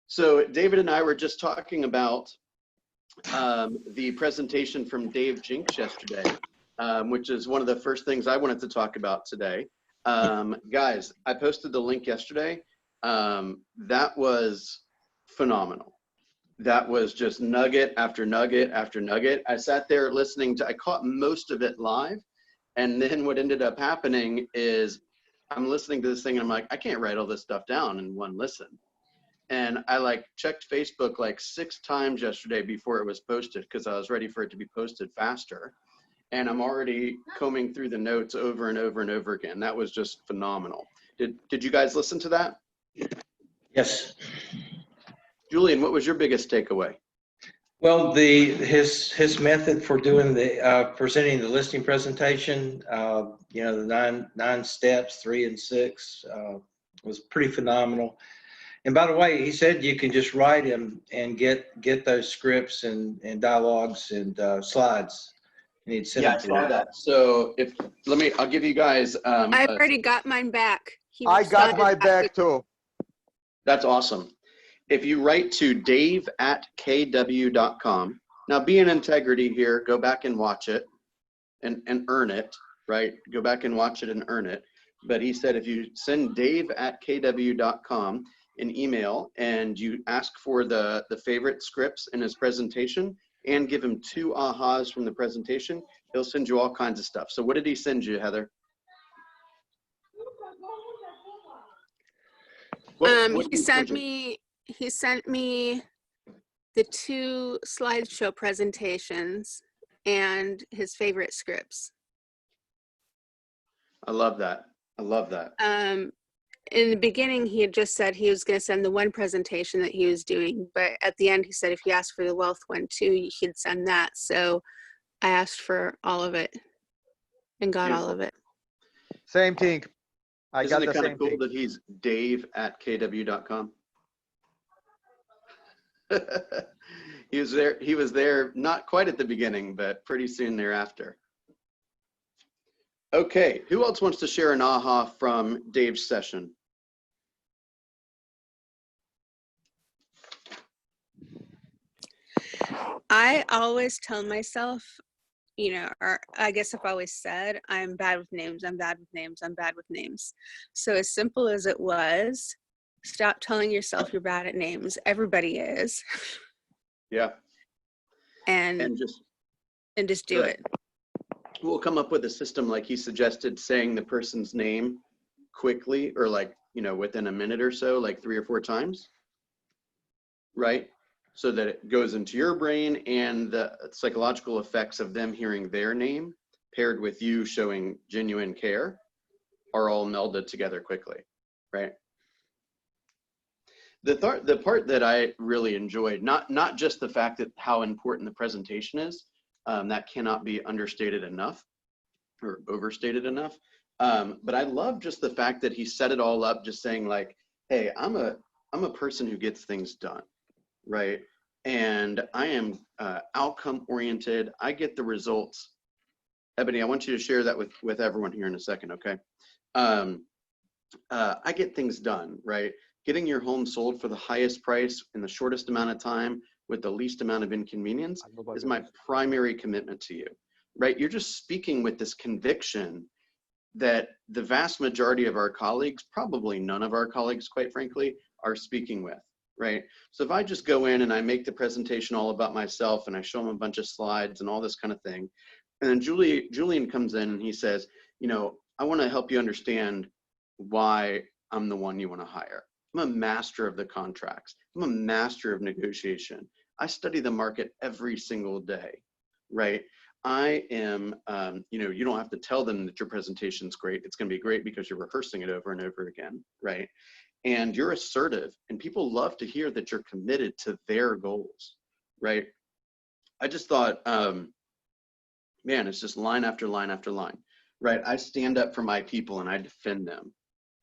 So David and I were just talking about the presentation from Dave Jinks yesterday, which is one of the first things I wanted to talk about today. Guys, I posted the link yesterday. That was phenomenal. That was just nugget after nugget after nugget. I sat there listening to, I caught most of it live. And then what ended up happening is I'm listening to this thing and I'm like, I can't write all this stuff down in one listen. And I like checked Facebook like 6 times yesterday before it was posted because I was ready for it to be posted faster. And I'm already combing through the notes over and over and over again. That was just phenomenal. Did you guys listen to that? Yes. Julian, what was your biggest takeaway? Well, his method for doing the presenting the listing presentation, you know, the nine steps, 3 and 6, was pretty phenomenal. And by the way, he said you can just write him and get those scripts and dialogues and slides. And he'd send them to I saw that. So I'll give you guys. I've already got mine back. I got my back too. That's awesome. If you write to dave@kw.com, now be in integrity here, go back and watch it and earn it, right? Go back and watch it and earn it. But he said if you send dave@kw.com an email and you ask for the favorite scripts in his presentation and give him 2 ahas from the presentation, he'll send you all kinds of stuff. So what did he send you, Heather? He sent me the 2 slideshow presentations and his favorite scripts. I love that. I love that. In the beginning, he had just said he was going to send the 1 presentation that he was doing, but at the end, he said if you asked for the wealth one too, he'd send that. So I asked for all of it and got all of it. Same thing. I got Isn't the it kind same of cool thing. that he's dave@kw.com? He was there not quite at the beginning, but pretty soon thereafter. Okay, who else wants to share an aha from Dave's session? I always tell myself, you know, or I guess I've always said, I'm bad with names, I'm bad with names, I'm bad with names. So as simple as it was, stop telling yourself you're bad at names. Everybody is. Yeah. And just do it. We'll come up with a system like he suggested, saying the person's name quickly or like, you know, within a minute or so, like 3 or 4 times, right? So that it goes into your brain and the psychological effects of them hearing their name paired with you showing genuine care are all melded together quickly, right? The part that I really enjoyed, not just the fact that how important the presentation is, that cannot be understated enough or overstated enough. But I love just the fact that he set it all up, just saying like, hey, I'm a person who gets things done, right? And I am outcome oriented. I get the results. Ebony, I want you to share that with everyone here in a second, okay? I get things done, right? Getting your home sold for the highest price in the shortest amount of time with the least amount of inconvenience is my primary commitment to you, right? You're just speaking with this conviction that the vast majority of our colleagues, probably none of our colleagues, quite frankly, are speaking with, right? So if I just go in and I make the presentation all about myself and I show them a bunch of slides and all this kind of thing, and then Julian comes in and he says, you know, I want to help you understand why I'm the one you want to hire. I'm a master of the contracts. I'm a master of negotiation. I study the market every single day, right? I am, you know, you don't have to tell them that your presentation's great. It's going to be great because you're rehearsing it over and over again, right? And you're assertive, and people love to hear that you're committed to their goals, right? I just thought, man, it's just line after line after line, right? I stand up for my people and I defend them.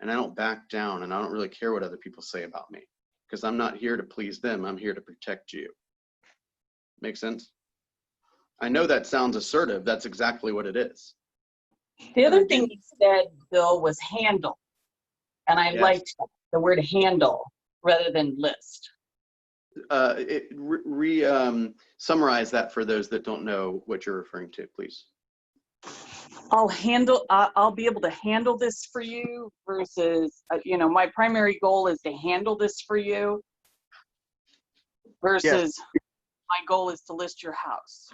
And I don't back down, and I don't really care what other people say about me because I'm not here to please them. I'm here to protect you. Make sense? I know that sounds assertive. That's exactly what it is. The other thing he said, Bill, was handle. And I liked the word handle rather than list. Summarize that for those that don't know what you're referring to, please. I'll be able to handle this for you versus, you know, my primary goal is to handle this for you versus my goal is to list your house.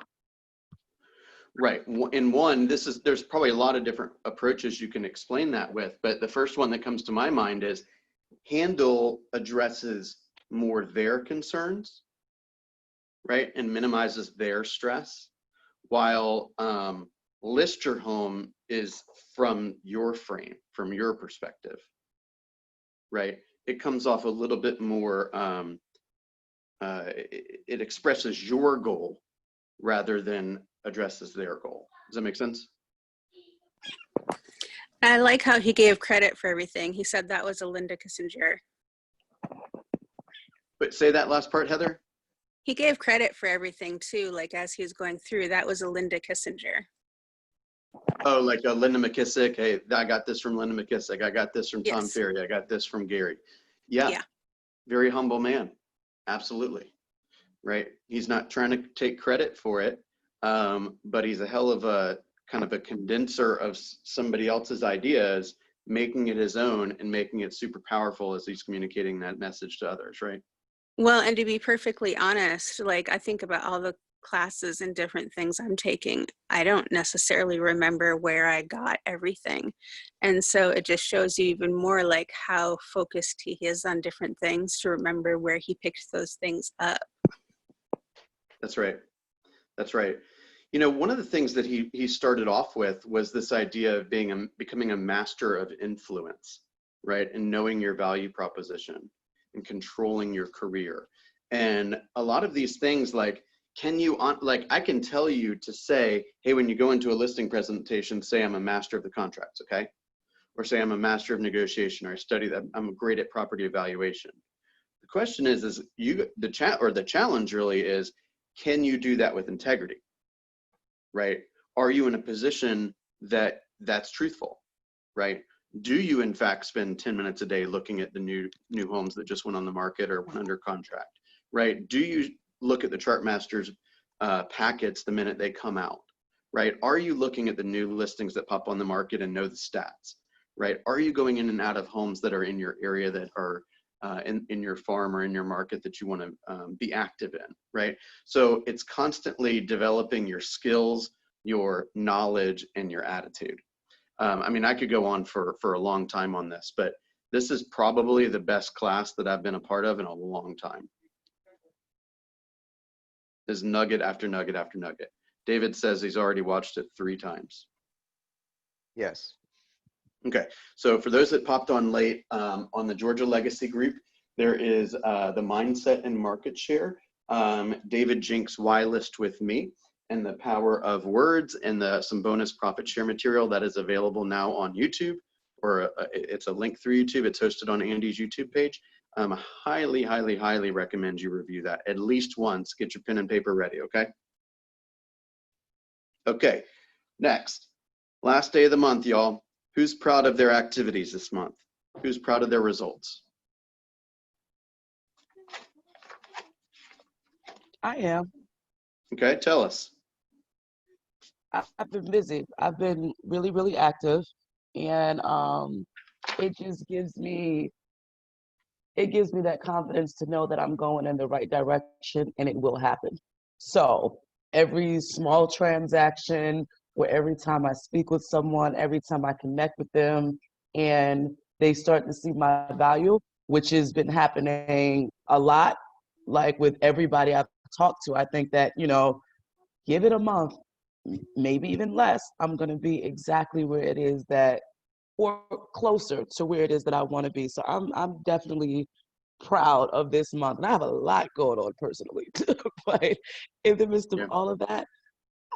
Right. In one, there's probably a lot of different approaches you can explain that with, but the first one that comes to my mind is handle addresses more their concerns, right, and minimizes their stress, while list your home is from your frame, from your perspective, right? It comes off a little bit more, it expresses your goal rather than addresses their goal. Does that make sense? I like how he gave credit for everything. He said that was a Linda Kissinger. But say that last part, Heather. He gave credit for everything too, like as he was going through, that was a Linda Kissinger. Oh, like a Linda McKissick. Hey, I got this from Linda McKissick. I got this from Tom Yes. Ferry. I got this from Gary. Yeah. Very humble man. Absolutely. Right. He's not trying to take credit for it, but he's a hell of a kind of a condenser of somebody else's ideas, making it his own and making it super powerful as he's communicating that message to others. Right. Well, and to be perfectly honest, like I think about all the classes and different things I'm taking, I don't necessarily remember where I got everything. And so it just shows you even more like how focused he is on different things to remember where he picked those things up. That's right. That's right. You know, one of the things that he started off with was this idea of becoming a master of influence, right? And knowing your value proposition and controlling your career. And a lot of these things, like, I can tell you to say, hey, when you go into a listing presentation, say I'm a master of the contracts, okay? Or say I'm a master of negotiation, or I study that, I'm great at property evaluation. The question is the challenge really is, can you do that with integrity, right? Are you in a position that's truthful, right? Do you in fact spend 10 minutes a day looking at the new homes that just went on the market or went under contract, right? Do you look at the Chartmasters packets the minute they come out, right? Are you looking at the new listings that pop on the market and know the stats, right? Are you going in and out of homes that are in your area that are in your farm or in your market that you want to be active in, right? So it's constantly developing your skills, your knowledge, and your attitude. I mean, I could go on for a long time on this, but this is probably the best class that I've been a part of in a long time. Is nugget after nugget after nugget. David says he's already watched it 3 times. Yes. Okay, so for those that popped on late, on the Georgia Legacy group, there is the mindset and market share, David Jink's Y list with me, and the power of words, and some bonus profit share material that is available now on YouTube, or it's a link through YouTube. It's hosted on Andy's YouTube page. Highly, highly, highly recommend you review that at least once. Get your pen and paper ready, okay? Okay, next, last day of the month, y'all. Who's proud of their activities this month? Who's proud of their results? I am. Okay, tell us. I've been busy. I've been really, really active, and it just gives me that confidence to know that I'm going in the right direction and it will happen. So every small transaction, where every time I speak with someone, every time I connect with them, and they start to see my value, which has been happening a lot, like with everybody I've talked to. I think that, give it a month, maybe even less, I'm going to be exactly where it is that, or closer to where it is that I want to be. So I'm definitely proud of this month. And I have a lot going on personally, but in the midst of all of that,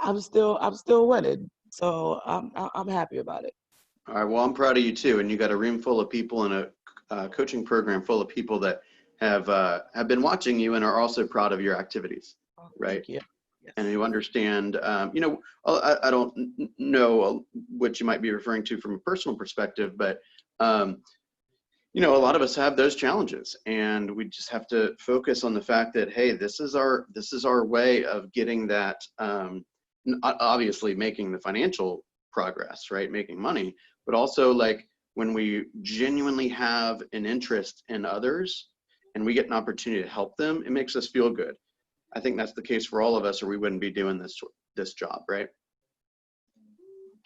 I'm still winning. So I'm happy about it. All right, well, I'm proud of you too. And you got a room full of people and a coaching program full of people that have been watching you and are also proud of your activities, right? Thank you. Yes. And you understand, I don't know what you might be referring to from a personal perspective, but you know, a lot of us have those challenges, and we just have to focus on the fact that, hey, this is our way of getting that, obviously making the financial progress, right? Making money, but also like when we genuinely have an interest in others and we get an opportunity to help them, it makes us feel good. I think that's the case for all of us, or we wouldn't be doing this job, right?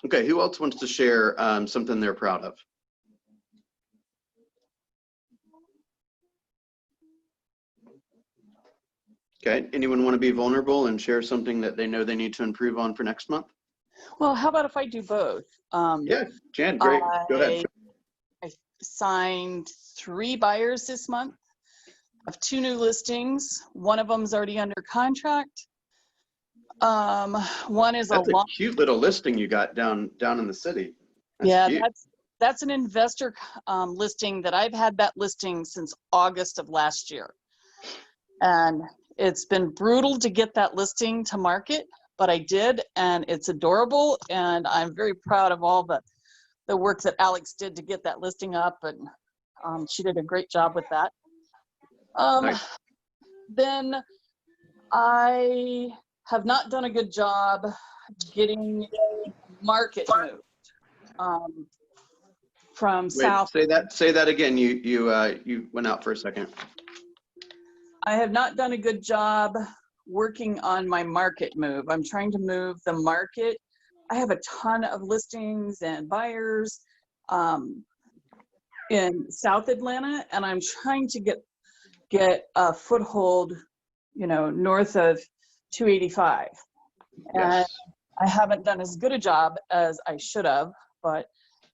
Okay, who else wants to share something they're proud of? Okay, anyone want to be vulnerable and share something that they know they need to improve on for next month? Well, how about if I do both? Yeah, Jan, great. Go ahead. I signed 3 buyers this month. I have 2 new listings. One of them is already under contract. One is That's a cute little listing you got down in the city. That's yeah, cute. that's an investor listing that I've had that listing since August of last year. And it's been brutal to get that listing to market, but I did, and it's adorable. And I'm very proud of all the work that Alex did to get that listing up, and she did a great job with that. Nice. Then I have not done a good job getting market moved from Wait, south. say that again. You went out for a second. I have not done a good job working on my market move. I'm trying to move the market. I have a ton of listings and buyers in South Atlanta, and I'm trying to get a foothold, you know, north of 285. And Yes. I haven't done as good a job as I should have, but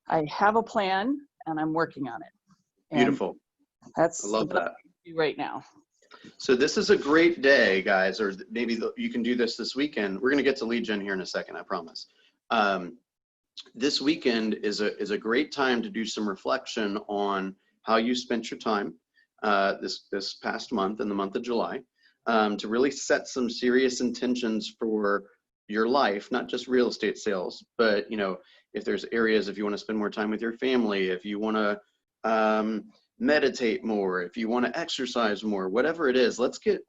I have a plan and I'm working on it. And Beautiful. that's I love the best that. I can do right now. So this is a great day, guys, or maybe you can do this weekend. We're going to get to lead gen here in a second, I promise. This weekend is a great time to do some reflection on how you spent your time this past month, in the month of July, to really set some serious intentions for your life, not just real estate sales, but, you know, if there's areas, if you want to spend more time with your family, if you want to meditate more, if you want to exercise more, whatever it is, let's get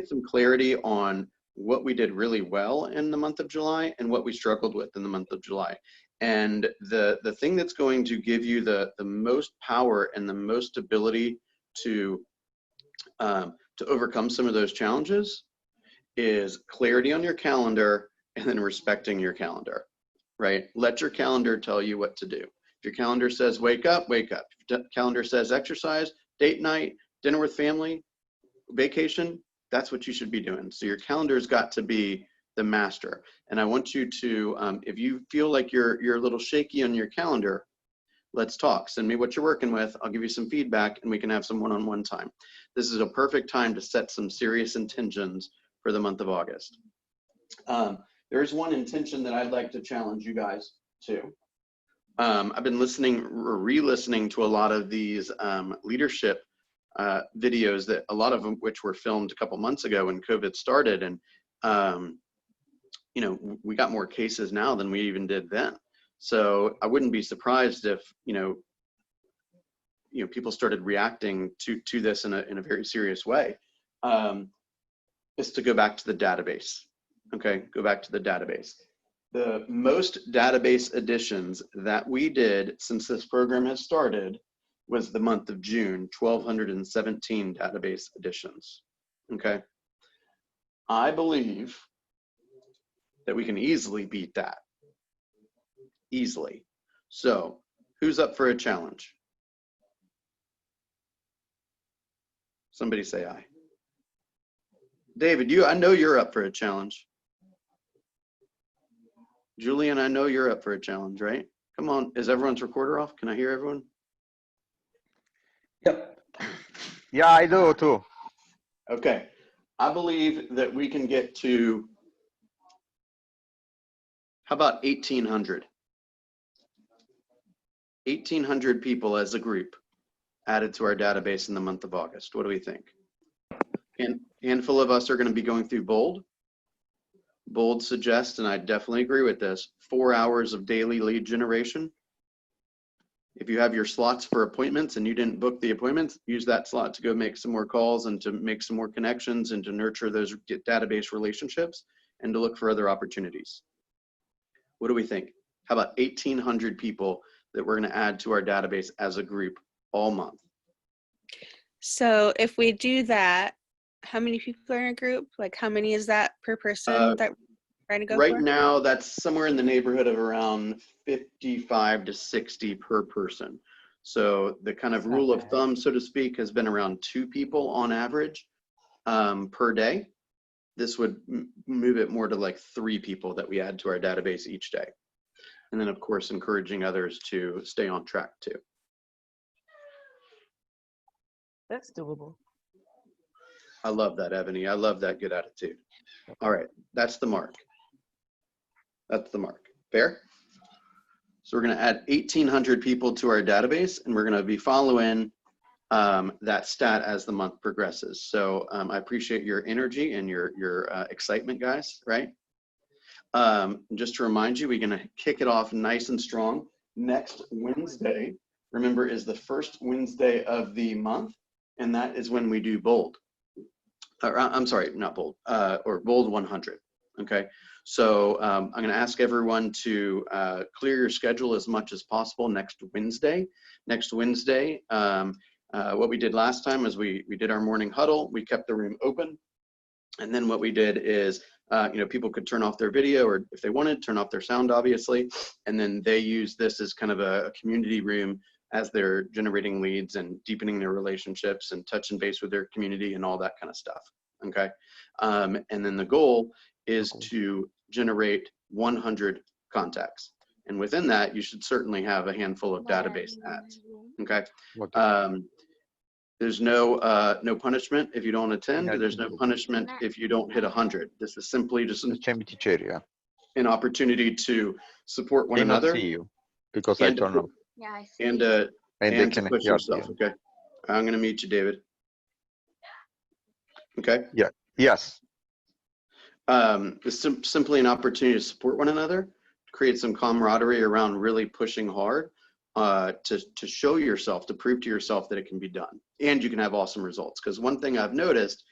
some clarity on what we did really well in the month of July and what we struggled with in the month of July. And the thing that's going to give you the most power and the most ability to overcome some of those challenges is clarity on your calendar, and then respecting your calendar, right? Let your calendar tell you what to do. If your calendar says wake up, wake up. If your calendar says exercise, date night, dinner with family, vacation, that's what you should be doing. So your calendar's got to be the master. And I want you to, if you feel like you're a little shaky on your calendar, let's talk. Send me what you're working with. I'll give you some feedback and we can have some one-on-one time. This is a perfect time to set some serious intentions for the month of August. There's one intention that I'd like to challenge you guys to. I've been listening or re-listening to a lot of these leadership videos, that a lot of them which were filmed a couple months ago when COVID started. And, you know, we got more cases now than we even did then. So I wouldn't be surprised if, you know, people started reacting to this in a very serious way. Is to go back to the database. Okay, go back to the database. The most database additions that we did since this program has started was the month of June, 1,217 database additions. Okay, I believe that we can easily beat that. Easily. So, who's up for a challenge? Somebody say aye. David, I know you're up for a challenge. Julian, I know you're up for a challenge, right? Come on, is everyone's recorder off? Can I hear everyone? Yep. Yeah, I do too. Okay, I believe that we can get to, how about 1,800? 1,800 people as a group added to our database in the month of August. What do we think? And a handful of us are going to be going through Bold. Bold suggests, and I definitely agree with this, 4 hours of daily lead generation. If you have your slots for appointments and you didn't book the appointments, use that slot to go make some more calls and to make some more connections and to nurture those database relationships and to look for other opportunities. What do we think? How about 1,800 people that we're going to add to our database as a group all month? So if we do that, how many people are in a group? Like how many is that per person that we're trying to go Right for? now, that's somewhere in the neighborhood of around 55 to 60 per person. So the kind of That's not rule of bad. thumb, so to speak, has been around 2 people on average per day. This would move it more to like 3 people that we add to our database each day. And then of course, encouraging others to stay on track too. That's doable. I love that, Ebony. I love that good attitude. All right, that's the mark. That's the mark. Fair? So we're going to add 1,800 people to our database, and we're going to be following that stat as the month progresses. So I appreciate your energy and your excitement, guys, right? Just to remind you, we're going to kick it off nice and strong. Next Wednesday, remember, is the first Wednesday of the month, and that is when we do bold. I'm sorry, not bold, or bold 100, okay? So I'm gonna ask everyone to clear your schedule as much as possible next Wednesday. Next Wednesday, what we did last time is we did our morning huddle, we kept the room open, and then what we did is, people could turn off their video, or if they wanted, turn off their sound, obviously, and then they use this as kind of a community room as they're generating leads and deepening their relationships and touching base with their community and all that kind of stuff, okay? And then the goal is to generate 100 contacts. And within that, you should certainly have a handful of database ads, okay? There's no punishment if you don't attend. There's no punishment if you don't hit 100. This is simply just an opportunity to support one another. See you because I turn off. Yeah, I see. And And to push yourself, okay? I'm gonna mute you, David. Okay? Yeah. Yes. It's simply an opportunity to support one another, create some camaraderie around really pushing hard, to show yourself, to prove to yourself that it can be done. And you can have awesome results. Because one thing I've noticed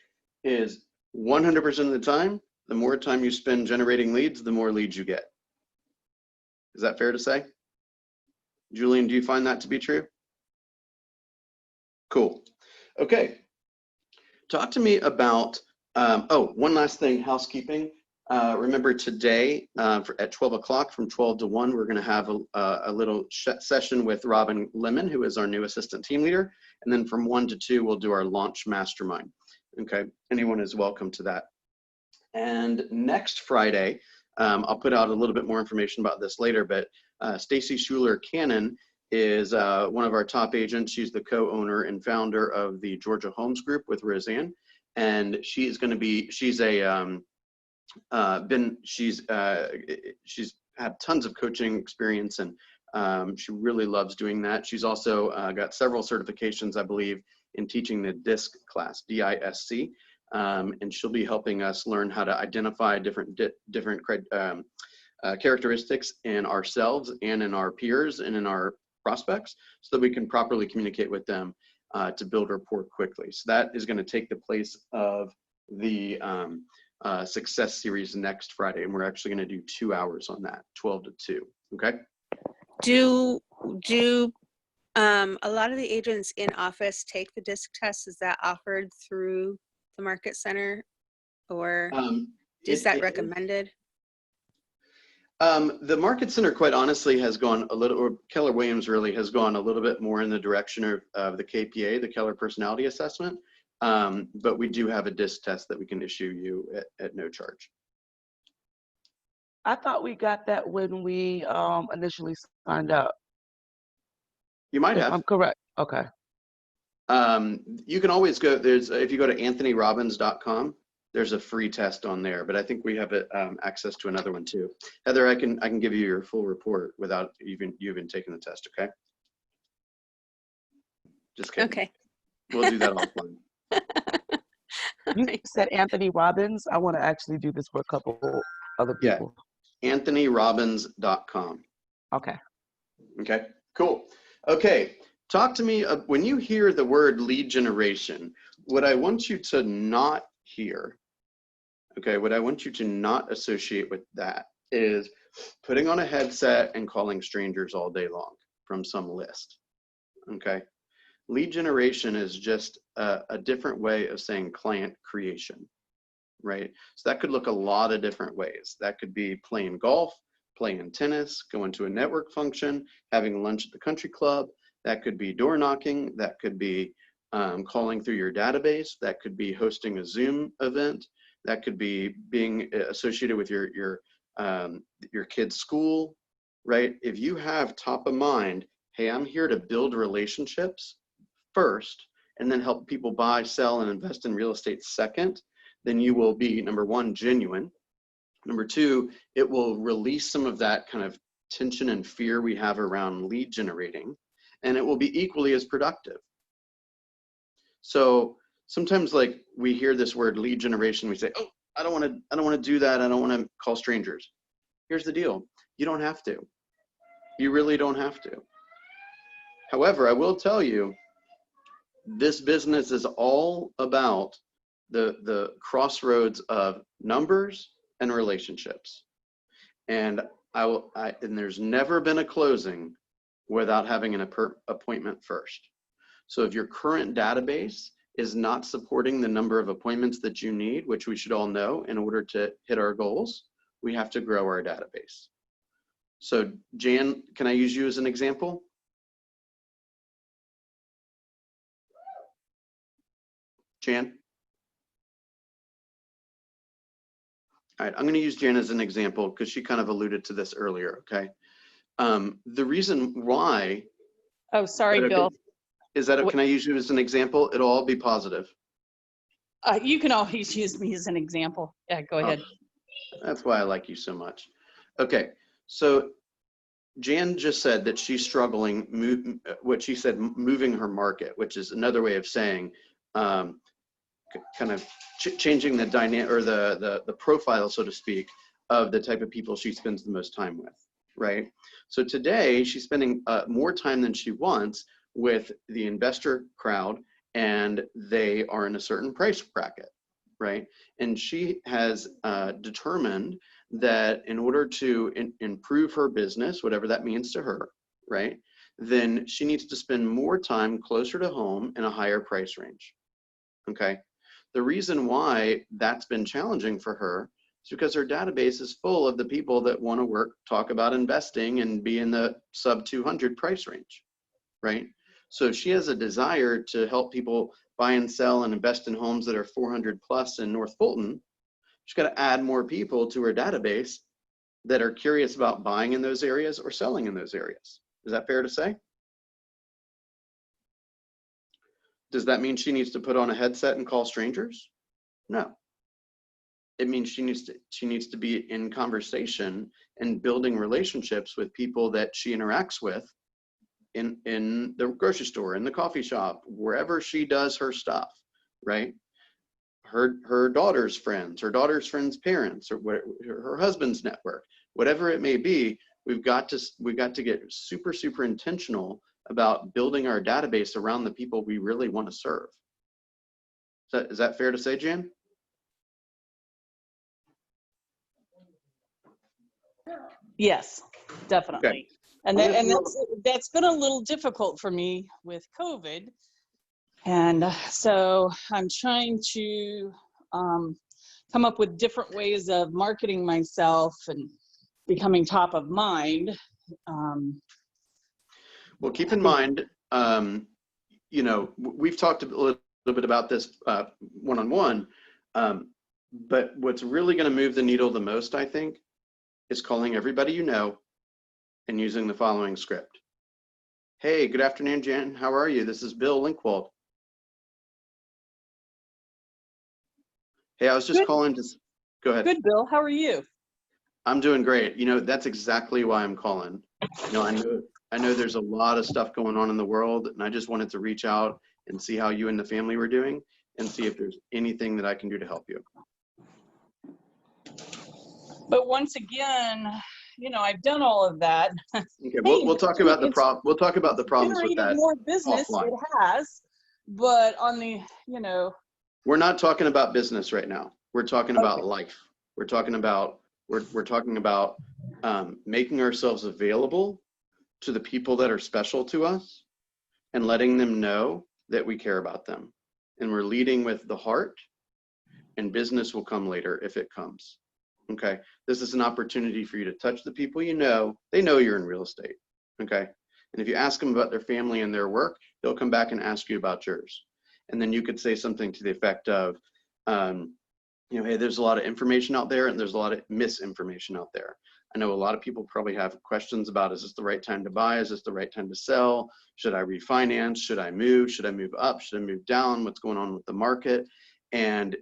is 100% of the time, the more time you spend generating leads, the more leads you get. Is that fair to say? Julian, do you find that to be true? Cool. Okay. Talk to me about, one last thing, housekeeping. Remember today at 12 o'clock from 12 to 1, we're going to have a little session with Robin Lemon, who is our new assistant team leader. And then from 1 to 2, we'll do our launch mastermind. Okay, anyone is welcome to that. And next Friday, I'll put out a little bit more information about this later, but Stacy Schuler Cannon is one of our top agents. She's the co-owner and founder of the Georgia Homes Group with Roseanne. And she's going to be, she's had tons of coaching experience, and she really loves doing that. She's also got several certifications, I believe, in teaching the DISC class, D-I-S-C, and she'll be helping us learn how to identify different characteristics in ourselves and in our peers and in our prospects so that we can properly communicate with them to build rapport quickly. So that is going to take the place of the success series next Friday, and we're actually going to do 2 hours on that, 12 to 2. Okay. Do a lot of the agents in office take the DISC test? Is that offered through the Market Center, or is that recommended? The Market Center, quite honestly, has gone a little, or Keller Williams really has gone a little bit more in the direction of the KPA, the Keller Personality Assessment. But we do have a DISC test that we can issue you at no charge. I thought we got that when we initially signed up. You might have. I'm correct. Okay. You can always go, if you go to anthonyrobbins.com, there's a free test on there, but I think we have access to another one too. Heather, I can give you your full report without you even taking the test, okay? Just kidding. Okay. We'll do that offline. You said Anthony Robbins. I want to actually do this for a couple other people. Yeah, anthonyrobbins.com. Okay. Okay, cool. Okay, talk to me, when you hear the word lead generation, what I want you to not hear, okay, what I want you to not associate with that is putting on a headset and calling strangers all day long from some list, okay? Lead generation is just a different way of saying client creation, right? So that could look a lot of different ways. That could be playing golf, playing tennis, going to a network function, having lunch at the country club. That could be door knocking. That could be calling through your database. That could be hosting a Zoom event. That could be being associated with your kid's school, right? If you have top of mind, hey, I'm here to build relationships first, and then help people buy, sell, and invest in real estate second, then you will be, number one, genuine. Number two, it will release some of that kind of tension and fear we have around lead generating, and it will be equally as productive. So sometimes, like, we hear this word lead generation, we say, oh, I don't want to do that. I don't want to call strangers. Here's the deal. You don't have to. You really don't have to. However, I will tell you, this business is all about the crossroads of numbers and relationships. And and there's never been a closing without having an appointment first. So if your current database is not supporting the number of appointments that you need, which we should all know in order to hit our goals, we have to grow our database. So Jan, can I use you as an example? Jan? All right, I'm going to use Jan as an example because she kind of alluded to this earlier, okay? The reason why... Oh, sorry, okay, Bill. is that, can I use you as an example? It'll all be positive. You can always use me as an example. Yeah, go ahead. That's why I like you so much. Okay, so Jan just said that she's struggling, what she said, moving her market, which is another way of saying kind of changing the dynamic or the profile, so to speak, of the type of people she spends the most time with, right? So today she's spending more time than she wants with the investor crowd, and they are in a certain price bracket, right? And she has determined that in order to improve her business, whatever that means to her, right, then she needs to spend more time closer to home in a higher price range, okay? The reason why that's been challenging for her is because her database is full of the people that want to talk about investing and be in the sub 200 price range, right? So if she has a desire to help people buy and sell and invest in homes that are 400 plus in North Fulton, she's got to add more people to her database that are curious about buying in those areas or selling in those areas. Is that fair to say? Does that mean she needs to put on a headset and call strangers? No. It means she needs to be in conversation and building relationships with people that she interacts with in the grocery store, in the coffee shop, wherever she does her stuff, right? Her daughter's friends, parents, or her husband's network, whatever it may be, we've got to get super intentional about building our database around the people we really want to serve. Is that fair to say, Jan? Yes, definitely. Okay. And that's been a little difficult for me with COVID. And so I'm trying to come up with different ways of marketing myself and becoming top of mind. Well, keep in mind, you know, we've talked a little bit about this one-on-one, but what's really going to move the needle the most, I think, is calling everybody you know and using the following script. Hey, good afternoon, Jan. How are you? This is Bill Linkwald. Hey, I was just calling to, go ahead. Good, Bill. How are you? I'm doing great. You know, that's exactly why I'm calling. You know, I know there's a lot of stuff going on in the world, and I just wanted to reach out and see how you and the family were doing and see if there's anything that I can do to help you. But once again, I've done all of that. Okay, we'll talk about the problem. We'll talk about the problems with Generated that more business, offline. it has, but on the, We're not talking about business right now. We're talking about Okay. life. We're talking about making ourselves available to the people that are special to us and letting them know that we care about them. And we're leading with the heart, and business will come later if it comes. Okay, this is an opportunity for you to touch the people you know. They know you're in real estate. Okay, and if you ask them about their family and their work, they'll come back and ask you about yours. And then you could say something to the effect of, hey, there's a lot of information out there and there's a lot of misinformation out there. I know a lot of people probably have questions about, is this the right time to buy? Is this the right time to sell? Should I refinance? Should I move? Should I move up? Should I move down? What's going on with the market? And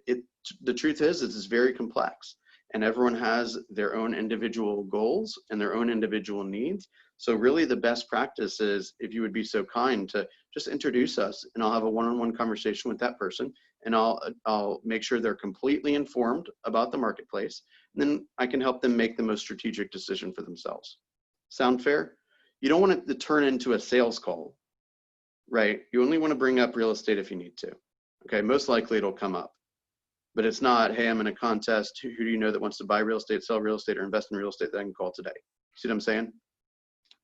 the truth is, it's very complex, and everyone has their own individual goals and their own individual needs. So really the best practice is, if you would be so kind to just introduce us, and I'll have a one-on-one conversation with that person, and I'll make sure they're completely informed about the marketplace. And then I can help them make the most strategic decision for themselves. Sound fair? You don't want it to turn into a sales call, right? You only want to bring up real estate if you need to. Okay, most likely it'll come up. But it's not, hey, I'm in a contest. Who do you know that wants to buy real estate, sell real estate, or invest in real estate that I can call today? See what I'm saying?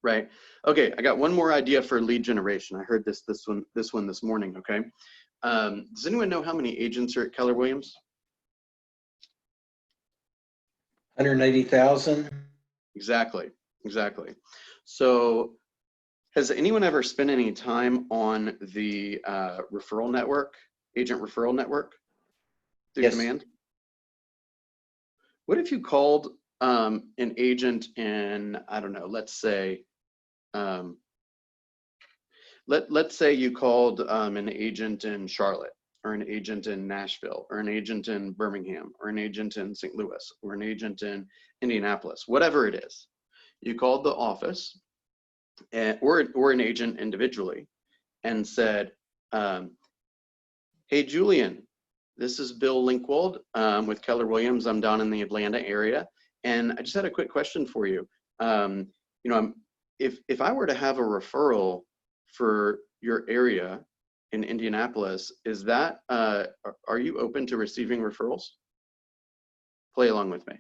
Right. Okay, I got one more idea for lead generation. I heard this one this morning. Okay. Does anyone know how many agents are at Keller Williams? 180,000. Exactly. So has anyone ever spent any time on the referral network, agent referral network through Yes. Command? What if you called an agent in, I don't know, let's say, let's say you called an agent in Charlotte, or an agent in Nashville, or an agent in Birmingham, or an agent in St. Louis, or an agent in Indianapolis, whatever it is. You called the office or an agent individually and said, hey, Julian, this is Bill Linkwald with Keller Williams. I'm down in the Atlanta area, and I just had a quick question for you. If I were to have a referral for your area in Indianapolis, is that are you open to receiving referrals? Play along with me.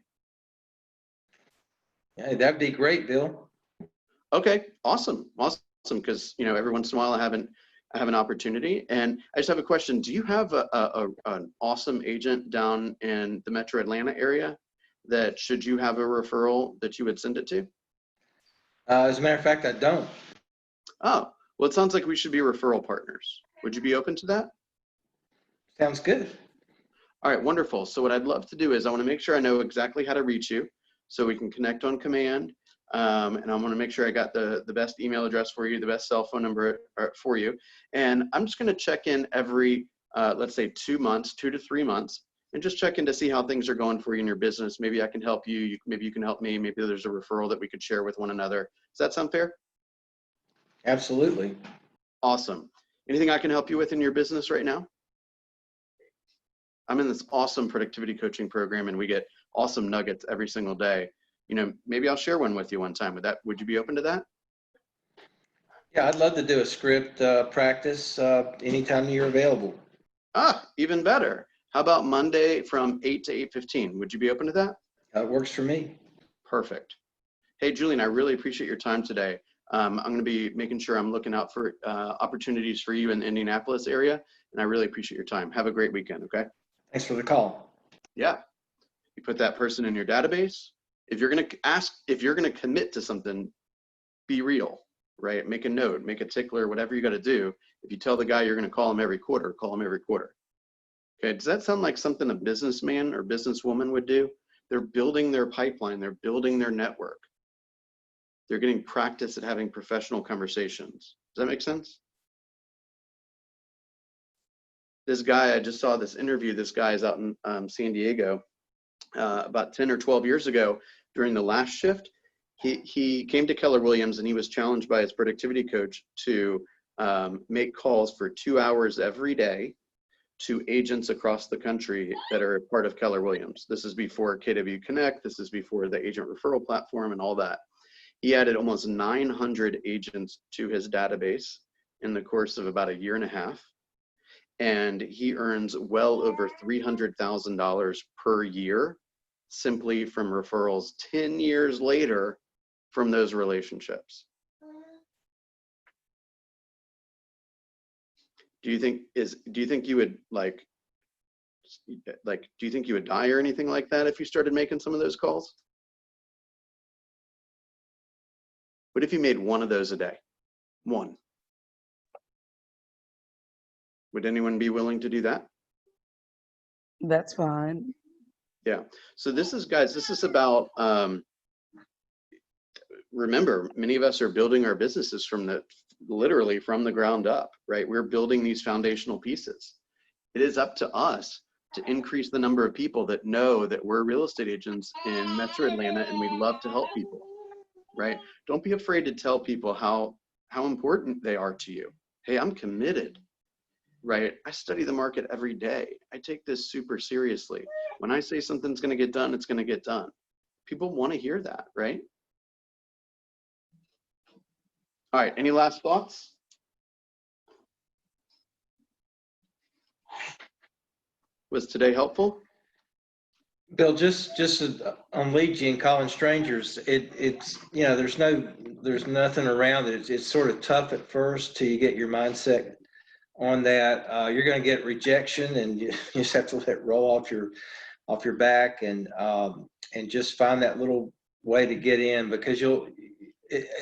Yeah, that'd be great, Bill. Okay, awesome. Because every once in a while I have an opportunity, and I just have a question. Do you have an awesome agent down in the Metro Atlanta area that, should you have a referral, that you would send it to? As a matter of fact, I don't. Oh, well, it sounds like we should be referral partners. Would you be open to that? Sounds good. All right, wonderful. So what I'd love to do is, I want to make sure I know exactly how to reach you so we can connect on Command. And I want to make sure I got the best email address for you, the best cell phone number for you. And I'm just going to check in every, let's say 2 months, 2 to 3 months, and just check in to see how things are going for you in your business. Maybe I can help you. Maybe you can help me. Maybe there's a referral that we could share with one another. Does that sound fair? Absolutely. Awesome. Anything I can help you with in your business right now? I'm in this awesome productivity coaching program, and we get awesome nuggets every single day. Maybe I'll share one with you one time. Would you be open to that? Yeah, I'd love to do a script practice anytime you're available. Even better. How about Monday from 8 to 8:15? Would you be open to that? That works for me. Perfect. Hey, Julian, I really appreciate your time today. I'm going to be making sure I'm looking out for opportunities for you in the Indianapolis area, and I really appreciate your time. Have a great weekend, okay? Thanks for the call. Yeah. You put that person in your database. If you're going to commit to something, be real, right? Make a note, make a tickler, whatever you got to do. If you tell the guy you're going to call him every quarter, call him every quarter. Okay, does that sound like something a businessman or businesswoman would do? They're building their pipeline, they're building their network. They're getting practice at having professional conversations. Does that make sense? This guy, I just saw this interview. This guy is out in San Diego about 10 or 12 years ago during the last shift. He came to Keller Williams, and he was challenged by his productivity coach to make calls for 2 hours every day to agents across the country that are part of Keller Williams. This is before KW Connect. This is before the agent referral platform and all that. He added almost 900 agents to his database in the course of about a year and a half. And he earns well over $300,000 per year simply from referrals 10 years later from those relationships. Do you think you would do you think you would die or anything like that if you started making some of those calls? What if you made one of those a day? One. Would anyone be willing to do that? That's fine. Yeah. So this is, guys, this is about, remember, many of us are building our businesses literally from the ground up, right? We're building these foundational pieces. It is up to us to increase the number of people that know that we're real estate agents in Metro Atlanta and we love to help people, right? Don't be afraid to tell people how important they are to you. Hey, I'm committed, right? I study the market every day. I take this super seriously. When I say something's gonna get done, it's gonna get done. People wanna hear that, right? All right, any last thoughts? Was today helpful? Bill, just on lead gen calling strangers, it's you know there's nothing around it. It's sort of tough at first till you get your mindset on that. You're going to get rejection, and you just have to let it roll off your back, and just find that little way to get in, because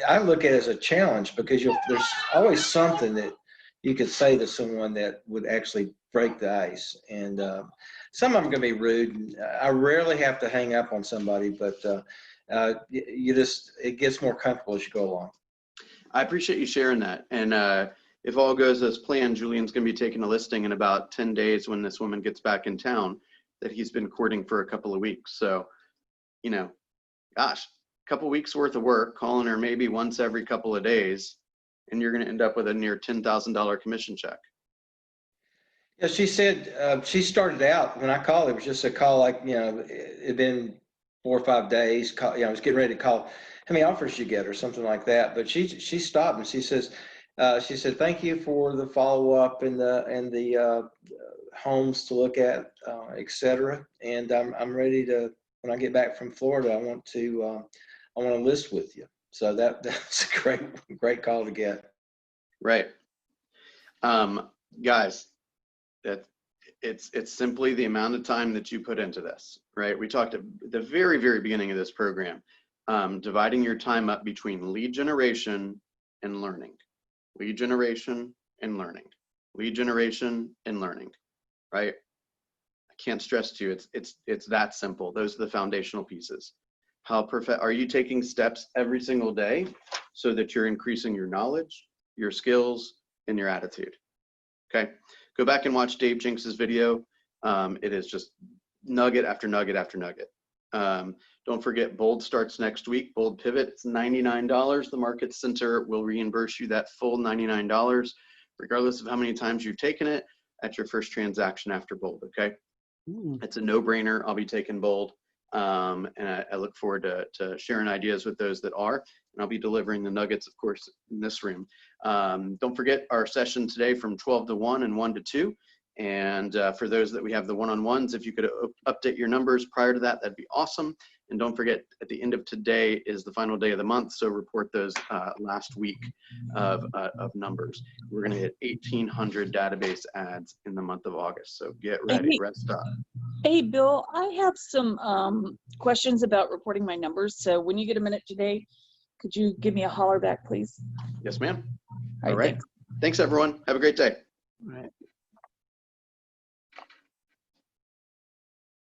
I look at it as a challenge, because there's always something that you could say to someone that would actually break the ice. And some of them can be rude. I rarely have to hang up on somebody, but it gets more comfortable as you go along. I appreciate you sharing that. And if all goes as planned, Julian's going to be taking a listing in about 10 days when this woman gets back in town that he's been courting for a couple of weeks. So, you know, gosh, a couple weeks worth of work, calling her maybe once every couple of days, and you're going to end up with a near $10,000 commission check. Yeah, she said she started out, when I called, it was just a call like, you know, it had been 4 or 5 days. I was getting ready to call, how many offers you get or something like that. But she stopped and she said, thank you for the follow-up and the homes to look at, et cetera. And I'm ready to, when I get back from Florida, I want to list with you. So that's a great call to get. Right. Guys, it's simply the amount of time that you put into this, right? We talked at the very, very beginning of this program, dividing your time up between lead generation and learning. Lead generation and learning. Lead generation and learning, right? I can't stress to you, it's that simple. Those are the foundational pieces. Are you taking steps every single day so that you're increasing your knowledge, your skills, and your attitude? Okay, go back and watch Dave Jinks's video. It is just nugget after nugget after nugget. Don't forget, Bold starts next week. Bold Pivot, it's $99. The Market Center will reimburse you that full $99, regardless of how many times you've taken it at your first transaction after Bold, okay? It's a no-brainer. I'll be taking Bold. And I look forward to sharing ideas with those that are, and I'll be delivering the nuggets, of course, in this room. Don't forget our session today from 12 to 1 and 1 to 2. And for those that we have the one-on-ones, if you could update your numbers prior to that, that'd be awesome. And don't forget, at the end of today is the final day of the month, so report those last week of numbers. We're going to hit 1,800 database ads in the month of August, so get ready, rest up. Hey, Bill, I have some questions about reporting my numbers. So when you get a minute today, could you give me a holler back, please? Yes, ma'am. All right. Thanks, everyone. Have a great day. All right.